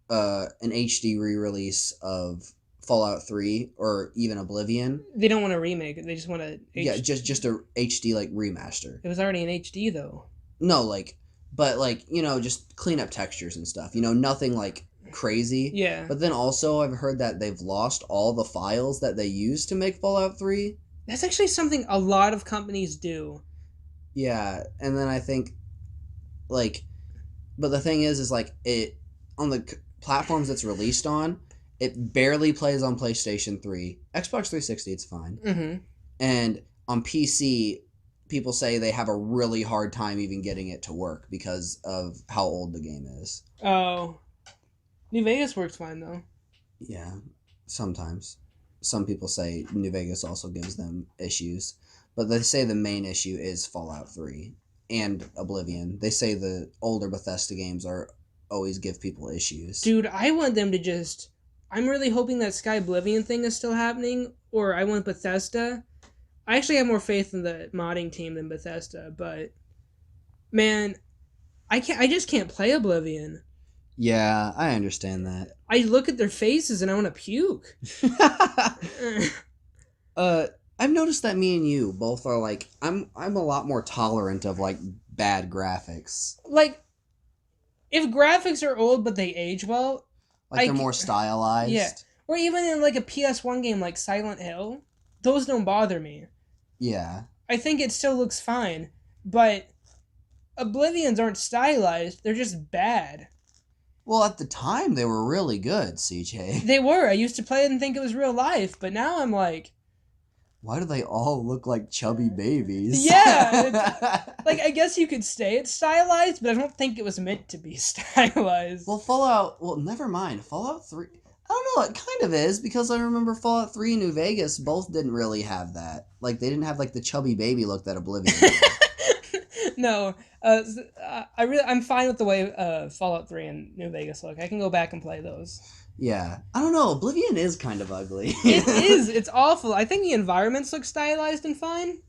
an HD re-release of Fallout 3 or even Oblivion. They don't want to remake it. They just want to. Yeah, just a HD like remaster. It was already in HD though. No, like, but like you know, just clean up textures and stuff. You know, nothing like crazy. Yeah. But then also, I've heard that they've lost all the files that they used to make Fallout 3. That's actually something a lot of companies do. Yeah, and then I think, like, but the thing is like it on the platforms it's released on, it barely plays on PlayStation 3. Xbox 360, it's fine. Mm-hmm. And on PC, people say they have a really hard time even getting it to work because of how old the game is. Oh. New Vegas works fine, though. Yeah, sometimes. Some people say New Vegas also gives them issues. But they say the main issue is Fallout 3 and Oblivion. They say the older Bethesda games always give people issues. Dude, I want them to just... I'm really hoping that Sky Oblivion thing is still happening, or I want Bethesda. I actually have more faith in the modding team than Bethesda, but... Man, I just can't play Oblivion. Yeah, I understand that. I look at their faces and I want to puke. I've noticed that me and you both are like I'm a lot more tolerant of like bad graphics. Like, if graphics are old but they age well, like they're more stylized. Yeah, or even in like a PS1 game like Silent Hill, those don't bother me. Yeah, I think it still looks fine, but Oblivions aren't stylized. They're just bad. Well, at the time, they were really good, CJ. They were. I used to play it and think it was real life, but now I'm like... Why do they all look like chubby babies? Yeah! Like, I guess you could say it's stylized, but I don't think it was meant to be stylized. Well, Fallout... Well, never mind. Fallout 3... I don't know, it kind of is, because I remember Fallout 3 and New Vegas both didn't really have that. Like, they didn't have, like, the chubby baby look that Oblivion had. No, I'm fine with the way Fallout 3 and New Vegas look. I can go back and play those. Yeah. I don't know, Oblivion is kind of ugly. It is. It's awful. I think the environments look stylized and fine.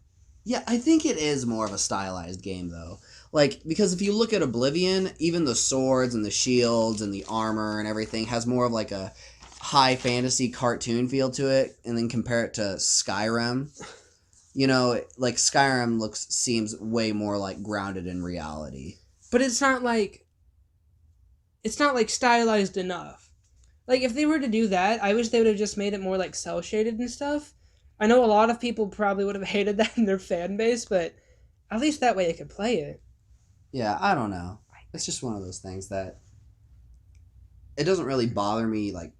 Yeah, I think it is more of a stylized game, though. Like, because if you look at Oblivion, even the swords and the shields and the armor and everything has more of, like, a high fantasy cartoon feel to it, and then compare it to Skyrim. You know, like, Skyrim seems way more, like, grounded in reality. But it's not like stylized enough. Like, if they were to do that, I wish they would have just made it more, like, cel-shaded and stuff. I know a lot of people probably would have hated that in their fan base, but at least that way they could play it. Yeah, I don't know. It's just one of those things that... It doesn't really bother me, like,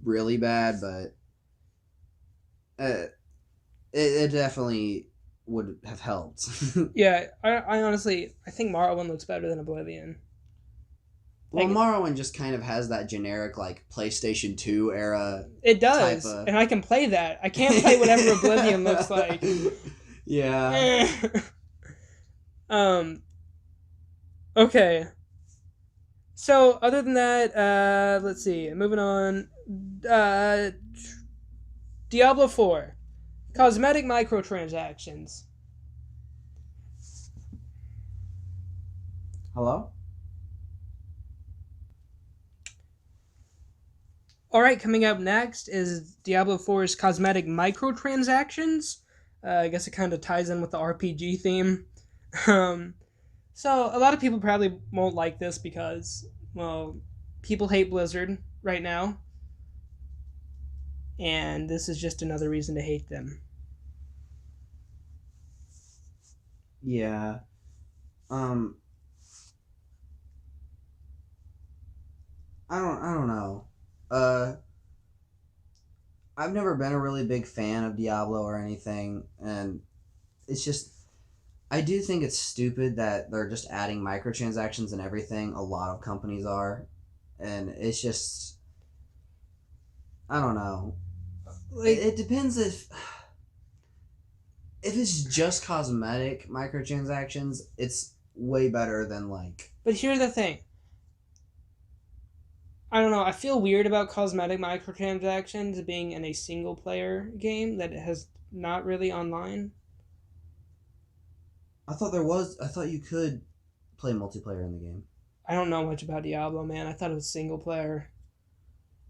really bad, but... It definitely would have helped. Yeah, I honestly... I think Morrowind looks better than Oblivion. Well, Morrowind just kind of has that generic, like, PlayStation 2 era. It does, and I can play that. I can't play whatever Oblivion looks like. Yeah. Okay. So, other than that, let's see. Moving on. Diablo 4. Cosmetic microtransactions. Hello? Alright, coming up next is Diablo 4's cosmetic microtransactions. I guess it kind of ties in with the RPG theme. So, a lot of people probably won't like this because, well, people hate Blizzard right now. And this is just another reason to hate them. Yeah. I don't know. I've never been a really big fan of Diablo or anything, and it's just, I do think it's stupid that they're just adding microtransactions and everything. A lot of companies are, and it's just, I don't know. Like, it depends if it's just cosmetic microtransactions, it's way better than, like... But here's the thing. I don't know, I feel weird about cosmetic microtransactions being in a single-player game that has not really online. I thought you could play multiplayer in the game. I don't know much about Diablo, man. I thought it was single-player.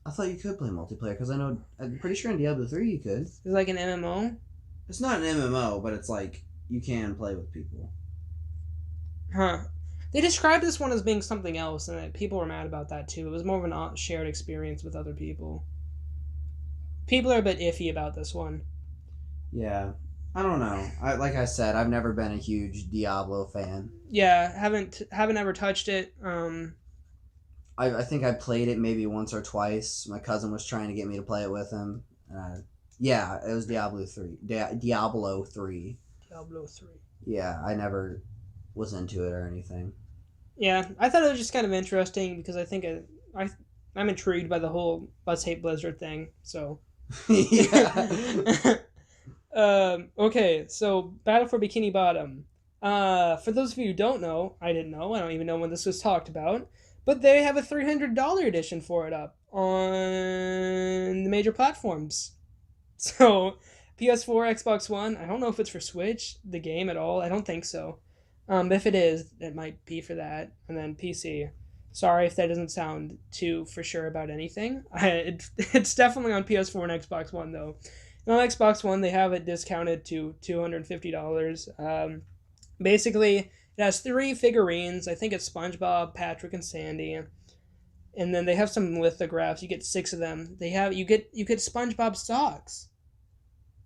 I thought you could play multiplayer, because I'm pretty sure in Diablo 3 you could. It's like an MMO? It's not an MMO, but it's like, you can play with people. Huh. They described this one as being something else, and people were mad about that too. It was more of a shared experience with other people. People are a bit iffy about this one. Yeah. I don't know. Like I said, I've never been a huge Diablo fan. Yeah, haven't ever touched it. I think I played it maybe once or twice. My cousin was trying to get me to play it with him. Yeah, it was Diablo 3. Diablo 3. Diablo 3. Yeah, I never was into it or anything. Yeah, I thought it was just kind of interesting because I think I'm intrigued by the whole let's hate Blizzard thing. So. Yeah. Okay, so Battle for Bikini Bottom. For those of you who don't know, I didn't know. I don't even know when this was talked about. But they have a $300 edition for it up on the major platforms. So, PS4, Xbox One. I don't know if it's for Switch, the game at all. I don't think so. But if it is, it might be for that. And then PC. Sorry if that doesn't sound too for sure about anything. It's definitely on PS4 and Xbox One, though. And on Xbox One, they have it discounted to $250. Basically, it has 3 figurines. I think it's SpongeBob, Patrick, and Sandy. And then they have some lithographs. You get 6 of them. You get SpongeBob socks.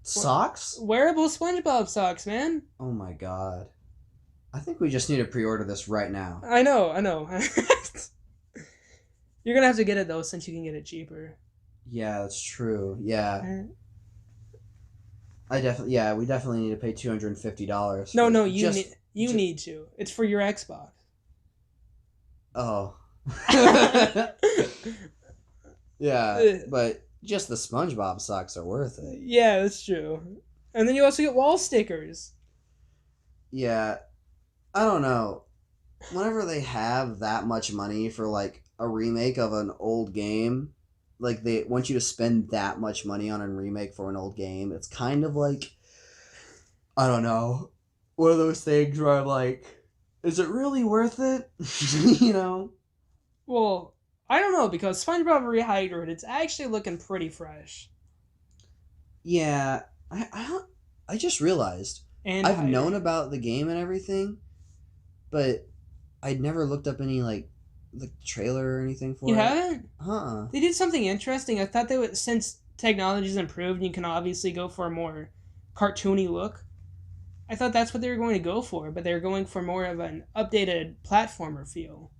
Socks? Wearable SpongeBob socks, man. Oh my god. I think we just need to pre-order this right now. I know. You're gonna have to get it though, since you can get it cheaper. Yeah, that's true. Yeah. Eh. We definitely need to pay $250. No, you need to. It's for your Xbox. Oh. Yeah, but just the SpongeBob socks are worth it. Yeah, that's true. And then you also get wall stickers. Yeah, I don't know. Whenever they have that much money for like a remake of an old game, like they want you to spend that much money on a remake for an old game, it's kind of like, I don't know, one of those things where I'm like, is it really worth it? You know? Well, I don't know, because SpongeBob Rehydrated, it's actually looking pretty fresh. Yeah, I just realized And I've known about the game and everything, but I'd never looked up any like the trailer or anything for it. You haven't? Huh. They did something interesting. I thought they would, since technology's improved and you can obviously go for a more cartoony look. I thought that's what they were going to go for, but they were going for more of an updated platformer feel.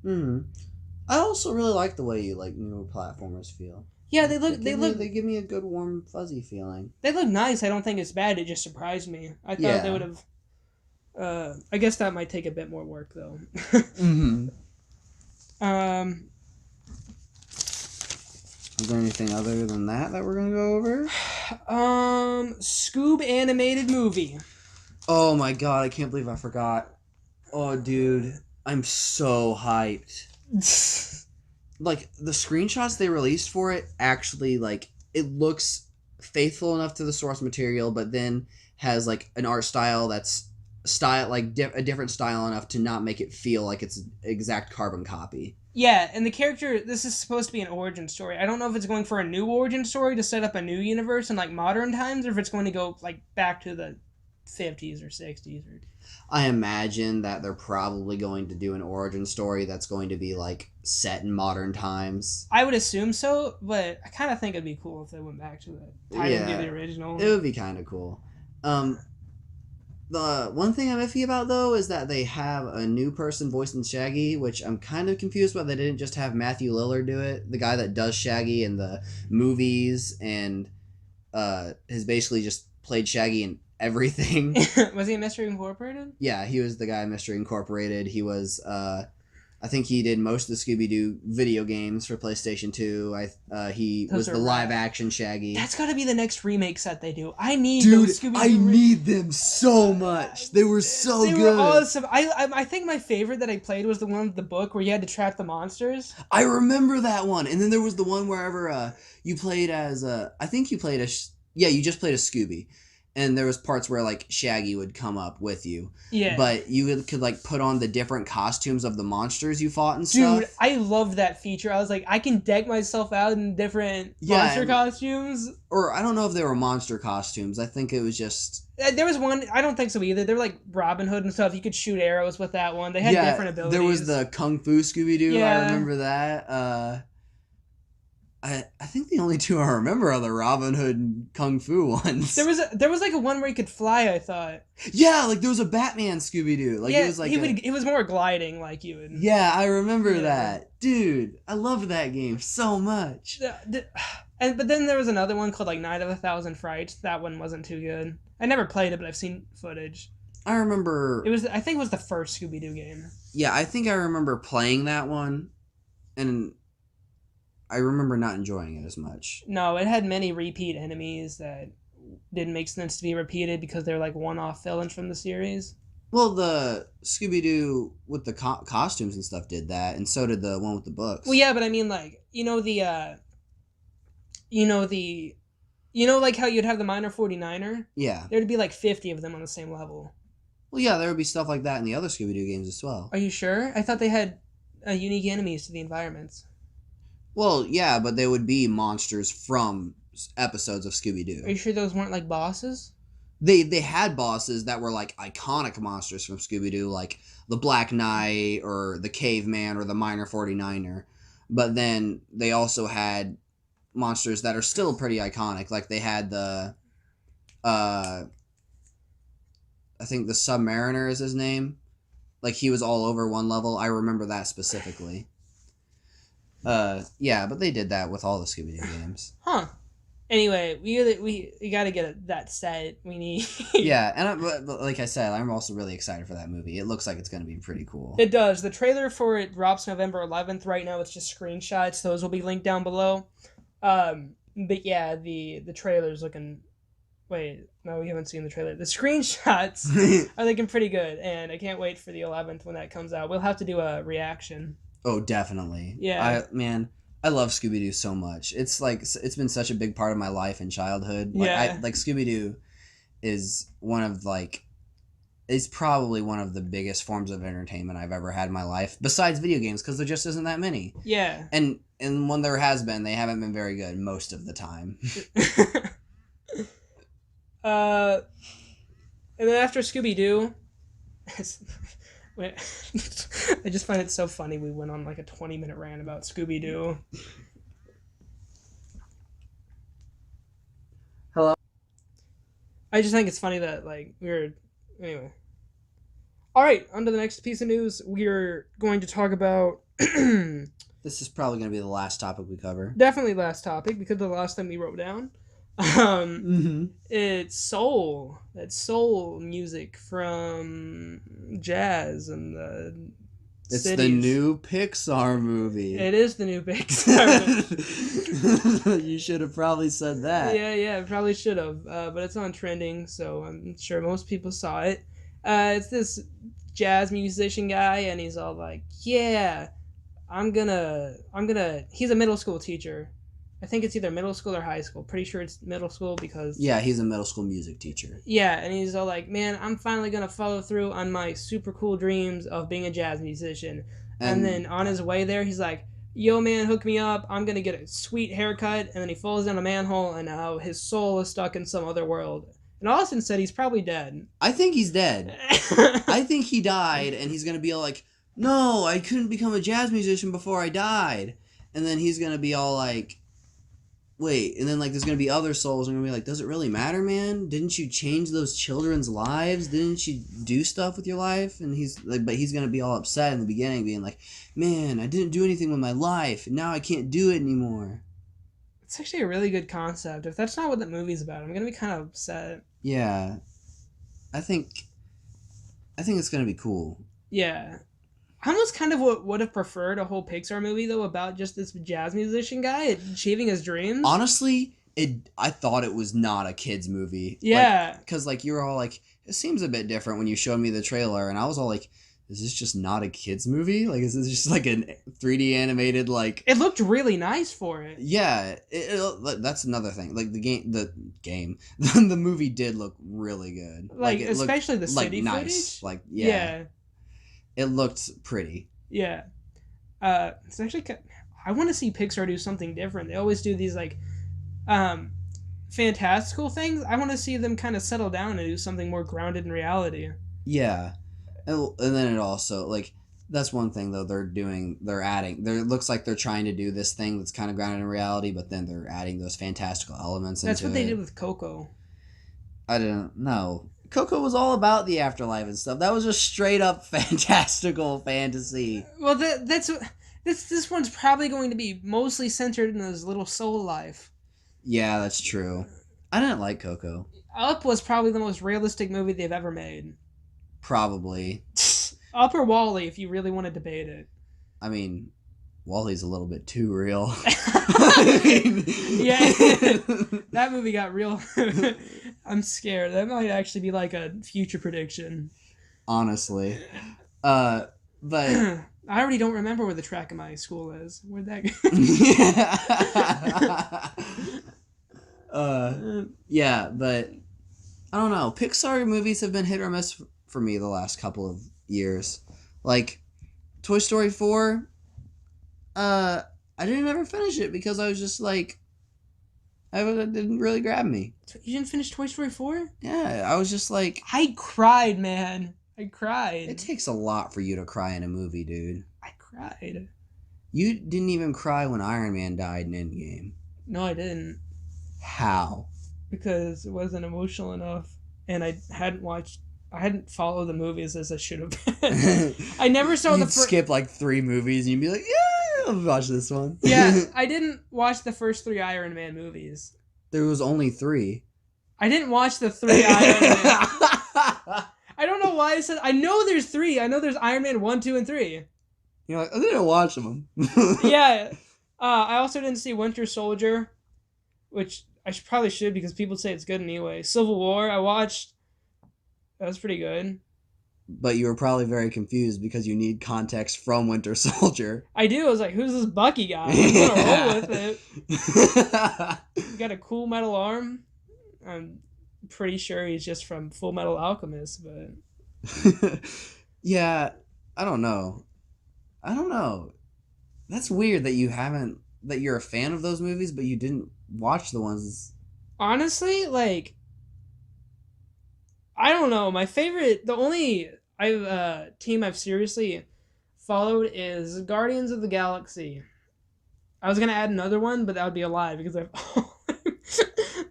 I also really like the way you like newer platformers feel. Yeah, they give me a good warm fuzzy feeling. They look nice. I don't think it's bad. It just surprised me. I thought they would have. I guess that might take a bit more work though. Is there anything other than that we're gonna go over? Scoob animated movie. Oh my god! I can't believe I forgot. Oh, dude, I'm so hyped. Like the screenshots they released for it, actually, like it looks faithful enough to the source material, but then has like an art style that's a different style enough to not make it feel like it's an exact carbon copy. Yeah, and the character, this is supposed to be an origin story. I don't know if it's going for a new origin story to set up a new universe in like modern times, or if it's going to go like back to the 50s or 60s. I imagine that they're probably going to do an origin story that's going to be like set in modern times. I would assume so, but I kind of think it'd be cool if they went back to it, tied into the original. It would be kind of cool. The one thing I'm iffy about though is that they have a new person voicing Shaggy, which I'm kind of confused by. They didn't just have Matthew Lillard do it, the guy that does Shaggy in the movies and has basically just played Shaggy in everything. Was he in Mystery Incorporated? Yeah, he was the guy in Mystery Incorporated. He was I think he did most of the Scooby Doo video games for PlayStation 2. He was the live action Shaggy. That's got to be the next remake set they do. I need those Scooby Doo. I need them so much. They were so good. They were awesome. I think my favorite that I played was the one with the book where you had to trap the monsters. I remember that one. And then there was the one wherever you played as I think you played as you just played as Scooby. And there was parts where like Shaggy would come up with you. Yeah. But you could like put on the different costumes of the monsters you fought and stuff. Dude, I loved that feature. I was like, I can deck myself out in different monster costumes. Or I don't know if they were monster costumes. I think it was just... There was one, I don't think so either. They were like Robin Hood and stuff. You could shoot arrows with that one. They had different abilities. There was the Kung Fu Scooby-Doo. Yeah. I remember that. I think the only two I remember are the Robin Hood and Kung Fu ones. There was like a one where he could fly, I thought. Yeah, like there was a Batman Scooby-Doo. Like it was like it was more gliding like you would. Yeah, I remember that. Dude, I loved that game so much. But then there was another one called like Night of a Thousand Frights. That one wasn't too good. I never played it, but I've seen footage. I remember I think it was the first Scooby-Doo game. Yeah, I think I remember playing that one and I remember not enjoying it as much. No, it had many repeat enemies that didn't make sense to be repeated because they're like one-off villains from the series. Well, the Scooby-Doo with the costumes and stuff did that, and so did the one with the books. Well, yeah, but I mean, like, like how you'd have the Minor 49er? Yeah. There'd be like 50 of them on the same level. Well, yeah, there would be stuff like that in the other Scooby-Doo games as well. Are you sure? I thought they had unique enemies to the environments. Well, yeah, but they would be monsters from episodes of Scooby-Doo. Are you sure those weren't like bosses? They had bosses that were like iconic monsters from Scooby-Doo, like the Black Knight or the Caveman or the Minor 49er. But then they also had monsters that are still pretty iconic. Like they had the I think the Submariner is his name. Like, he was all over one level. I remember that specifically. Yeah, but they did that with all the Scooby Doo games. Huh. Anyway, we got to get that set. We need. Yeah, and but like I said, I'm also really excited for that movie. It looks like it's going to be pretty cool. It does. The trailer for it drops November 11th. Right now, it's just screenshots. Those will be linked down below. But yeah, the trailer's looking. Wait, no, we haven't seen the trailer. The screenshots are looking pretty good, and I can't wait for the 11th when that comes out. We'll have to do a reaction. Oh, definitely. Yeah. I love Scooby Doo so much. It's like it's been such a big part of my life and childhood. Like, yeah. Like Scooby Doo is one of like is probably one of the biggest forms of entertainment I've ever had in my life, besides video games, because there just isn't that many. Yeah. And when there has been, they haven't been very good most of the time. And then after Scooby Doo, I just find it so funny we went on like a 20-minute rant about Scooby Doo. Hello? I just think it's funny that like anyway. Alright, on to the next piece of news. We're going to talk about this is probably going to be the last topic we cover. Definitely last topic, because the last thing we wrote down. It's soul. That's soul music from jazz and the It's cities. the new Pixar movie. It is the new Pixar movie. You should have probably said that. Yeah, I probably should have. But it's on trending, so I'm sure most people saw it. It's this jazz musician guy, and he's all like, "Yeah, I'm gonna." He's a middle school teacher. I think it's either middle school or high school. Pretty sure it's middle school because... Yeah, he's a middle school music teacher. Yeah, and he's all like, man, I'm finally going to follow through on my super cool dreams of being a jazz musician. And then on his way there, he's like, yo, man, hook me up. I'm going to get a sweet haircut. And then he falls down a manhole, and now his soul is stuck in some other world. And Austin said he's probably dead. I think he's dead. I think he died, and he's going to be all like, no, I couldn't become a jazz musician before I died. And then he's going to be all like... Wait, and then like there's gonna be other souls and gonna be like, does it really matter, man? Didn't you change those children's lives? Didn't you do stuff with your life? And he's like, but he's gonna be all upset in the beginning, being like, man, I didn't do anything with my life, and now I can't do it anymore. It's actually a really good concept. If that's not what the movie's about, I'm gonna be kind of upset. Yeah, I think it's gonna be cool. Yeah. I almost kind of would have preferred a whole Pixar movie, though, about just this jazz musician guy achieving his dreams. Honestly, I thought it was not a kid's movie. Yeah. Because, like, you were all like, it seems a bit different when you showed me the trailer, and I was all like, is this just not a kid's movie? Like, is this just like a 3D animated, like... It looked really nice for it. Yeah, that's another thing. Like, the movie did look really good. Like especially the city nice. footage. Like, yeah. It looked pretty. Yeah. It's actually... I want to see Pixar do something different. They always do these, like, fantastical things. I want to see them kind of settle down and do something more grounded in reality. Yeah. And then it also, like, that's one thing, though, it looks like they're trying to do this thing that's kind of grounded in reality, but then they're adding those fantastical elements into it. That's what they did with Coco. I didn't know. Coco was all about the afterlife and stuff. That was just straight up fantastical fantasy. Well, this one's probably going to be mostly centered in his little soul life. Yeah, that's true. I didn't like Coco. Up was probably the most realistic movie they've ever made. Probably. Up or WALL-E, if you really want to debate it. I mean, WALL-E's a little bit too real. Yeah, that movie got real. I'm scared. That might actually be like a future prediction. Honestly. But... I already don't remember where the track of my school is. Where'd that go? Yeah, but... I don't know. Pixar movies have been hit or miss for me the last couple of years. Like, Toy Story 4... I didn't ever finish it because I was just like... It didn't really grab me. You didn't finish Toy Story 4? Yeah, I was just like... I cried, man. I cried. It takes a lot for you to cry in a movie, dude. I cried. You didn't even cry when Iron Man died in Endgame. No, I didn't. How? Because it wasn't emotional enough, and I hadn't watched I hadn't followed the movies as I should have been. I never saw the first. Skip like 3 movies and you'd be like, yeah, I'll watch this one. Yeah, I didn't watch the first 3 Iron Man movies. There was only 3. I didn't watch the 3 Iron Man. I don't know why I said. I know there's 3. I know there's Iron Man 1, 2, and 3. You're like, I didn't watch them. Yeah. I also didn't see Winter Soldier, which I probably should because people say it's good anyway. Civil War, I watched. That was pretty good. But you were probably very confused because you need context from Winter Soldier. I do. I was like, who's this Bucky guy? I'm gonna roll with it. He got a cool metal arm. I'm pretty sure he's just from Full Metal Alchemist, but... Yeah, I don't know. That's weird that you're a fan of those movies, but you didn't watch the ones. Honestly, like, I don't know. My favorite, the only team I've seriously followed is Guardians of the Galaxy. I was gonna add another one, but that would be a lie because I've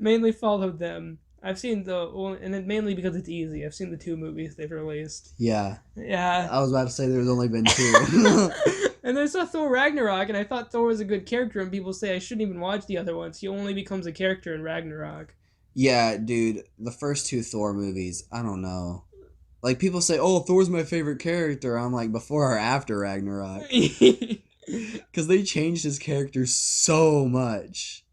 mainly followed them. I've seen and it mainly because it's easy. I've seen the 2 movies they've released. Yeah. Yeah. I was about to say there's only been 2. And there's a Thor Ragnarok, and I thought Thor was a good character, and people say I shouldn't even watch the other ones. He only becomes a character in Ragnarok. Yeah, dude, the first 2 Thor movies, I don't know. Like, people say, oh, Thor's my favorite character. I'm like, before or after Ragnarok? Because they changed his character so much.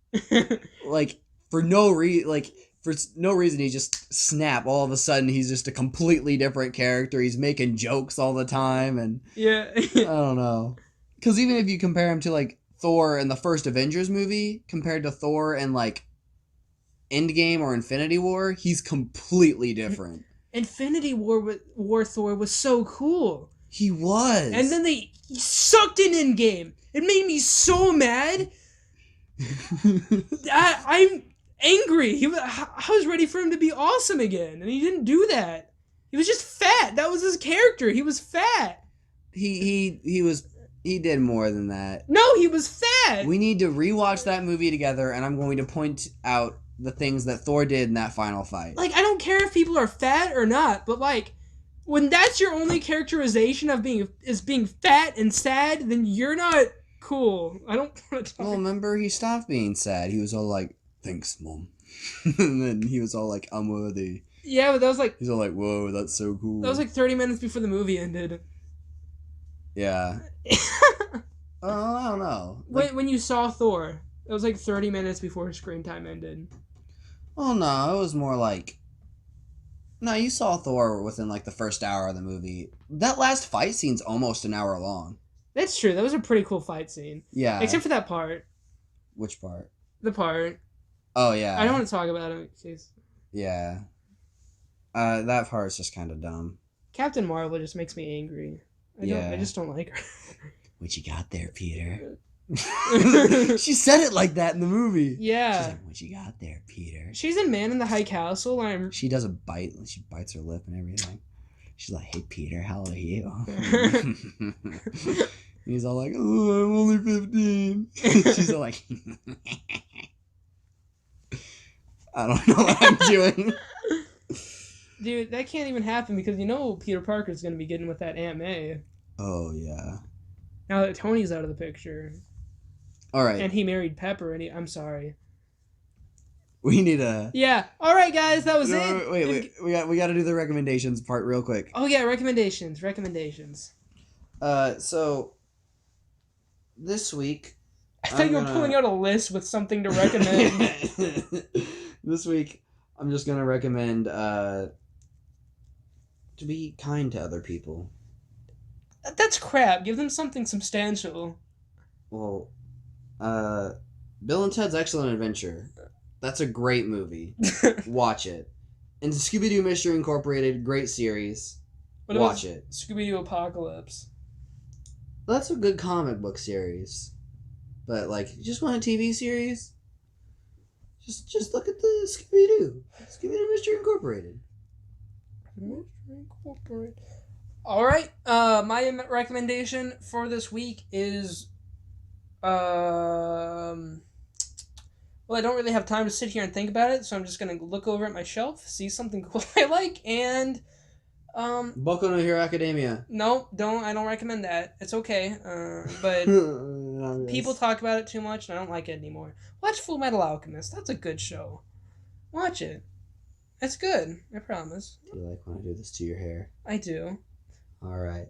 Like, for no reason, he just snap. All of a sudden, he's just a completely different character. He's making jokes all the time, and yeah, I don't know. Because even if you compare him to like Thor in the first Avengers movie compared to Thor in like Endgame or Infinity War, he's completely different. Infinity War Thor was so cool. He was, and then he sucked in Endgame. It made me so mad. I'm angry. I was ready for him to be awesome again, and he didn't do that. He was just fat. That was his character. He was fat. He did more than that. No, he was fat. We need to rewatch that movie together, and I'm going to point out the things that Thor did in that final fight. Like, I don't care if people are fat or not, but like, when that's your only characterization of being fat and sad, then you're not cool. I don't want to talk. Well, remember, he stopped being sad. He was all like, thanks, Mom. And then he was all like, I'm worthy. Yeah, but that was like... He's all like, whoa, that's so cool. That was like 30 minutes before the movie ended. Yeah. I don't know. Like, when you saw Thor, it was like 30 minutes before screen time ended. Oh, no, it was more like... No, you saw Thor within like the first hour of the movie. That last fight scene's almost an hour long. That's true. That was a pretty cool fight scene. Yeah. Except for that part. Which part? The part. Oh, yeah. I don't want to talk about it. Cause... Yeah. That part's just kind of dumb. Captain Marvel just makes me angry. I just don't like her. What you got there, Peter? She said it like that in the movie. Yeah. She's like, what you got there, Peter? She's in Man in the High Castle. She does a bite. She bites her lip and everything. She's like, hey, Peter, how are you? He's all like, oh, I'm only 15. She's all like... I don't know what I'm doing. Dude, that can't even happen because you know Peter Parker's going to be getting with that Aunt May. Oh, yeah. Now that Tony's out of the picture. All right. And he married Pepper, and I'm sorry. We need a... Yeah. All right, guys, that was it. Wait. We got to do the recommendations part real quick. Oh, yeah, recommendations. So, this week... I thought you were pulling out a list with something to recommend. This week, I'm just going to recommend to be kind to other people. That's crap. Give them something substantial. Well, Bill and Ted's Excellent Adventure. That's a great movie. Watch it. And Scooby Doo Mystery Incorporated, great series. Watch it. Scooby Doo Apocalypse. That's a good comic book series. But, like, you just want a TV series? Just look at the Scooby Doo. Scooby Doo Mystery Incorporated. Alright, my recommendation for this week is, well, I don't really have time to sit here and think about it, so I'm just going to look over at my shelf, see something cool I like, and Boku no Hero Academia. No, I don't recommend that. It's okay. But people talk about it too much, and I don't like it anymore. Watch Full Metal Alchemist. That's a good show. Watch it. It's good. I promise. Do you like when I do this to your hair? I do. All right.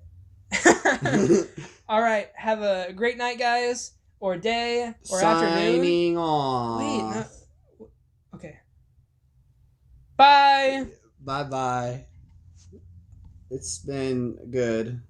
All right. Have a great night, guys, or day, or afternoon. Signing off. Wait. No. Okay. Bye. Bye. It's been good.